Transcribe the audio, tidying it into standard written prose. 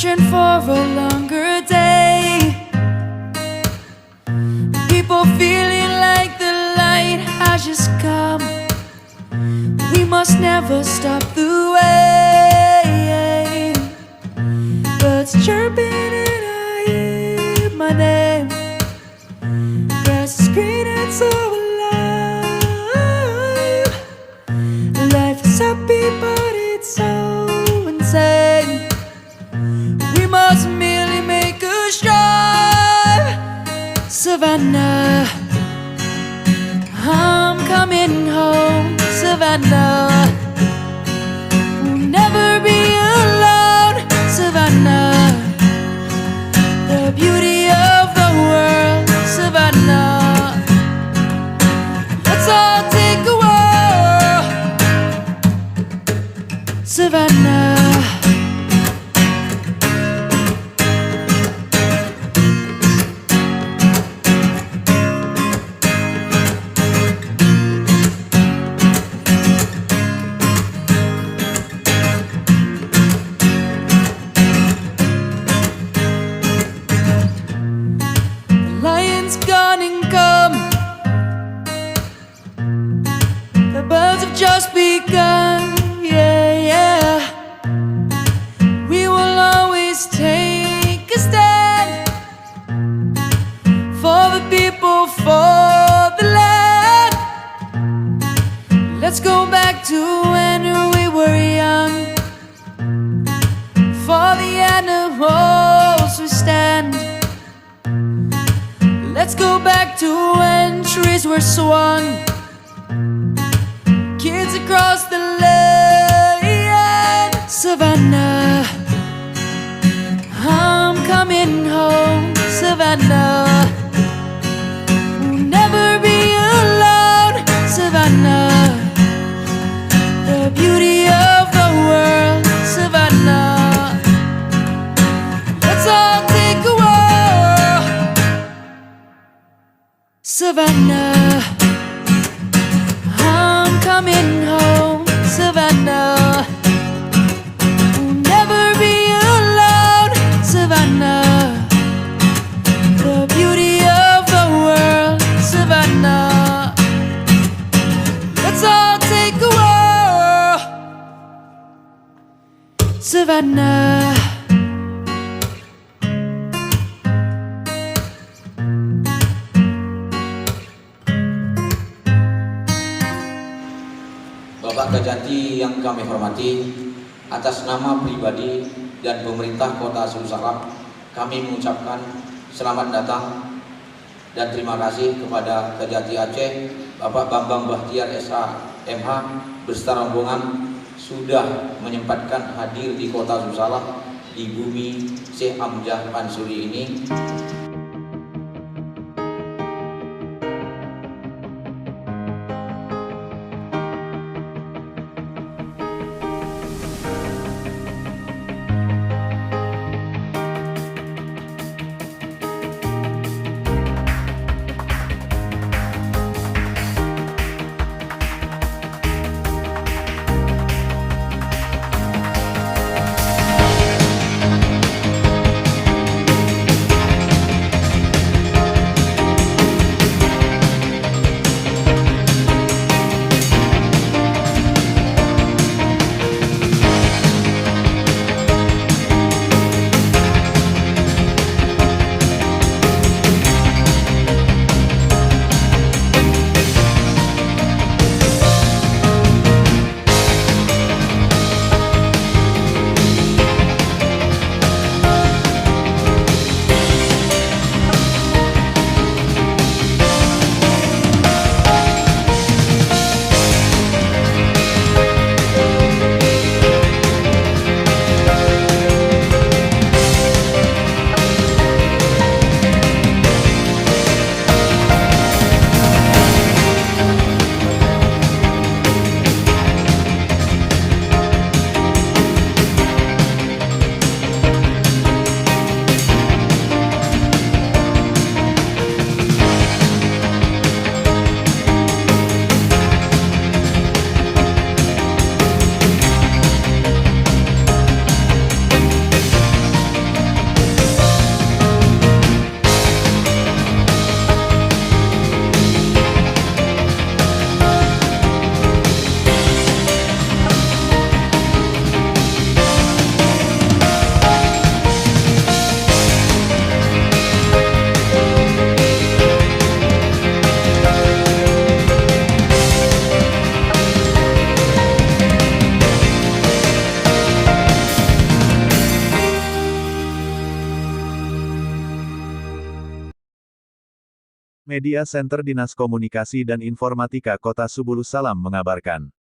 searching for a longer day. People feeling like the light has just come. We must never stop the way. Birds chirping and I hear my name. Grass is green and so alive. Life is happy but it's so insane. We must merely make a strive. Savannah, I'm coming home. Savannah, we'll never be alone. Savannah, the beauty of the world. Savannah, let's all take a walk. Savannah, gone and come. The birds have just begun. Yeah, yeah. We will always take a stand for the people, for the land. Let's go back to when we were young. For the animals we stand. Let's go back to when trees were swung. Kids across the land. Savannah, I'm coming home. Savannah, we'll never be alone. Savannah, the beauty of the world. Savannah, let's all take a walk. Savannah, I'm coming home. Savannah, we'll never be alone. Savannah, the beauty of the world. Savannah, let's all take a walk. Savannah, Bapak Kajati yang kami hormati, atas nama pribadi dan pemerintah Kota Subulussalam, kami mengucapkan selamat datang dan terima kasih kepada Kajati Aceh, Bapak Bambang Bahtiar SH.MH beserta rombongan sudah menyempatkan hadir di Kota Subulussalam di bumi Syekh Hamzah Mansuri ini. Media Center Dinas Komunikasi dan Informatika Kota Subulussalam mengabarkan.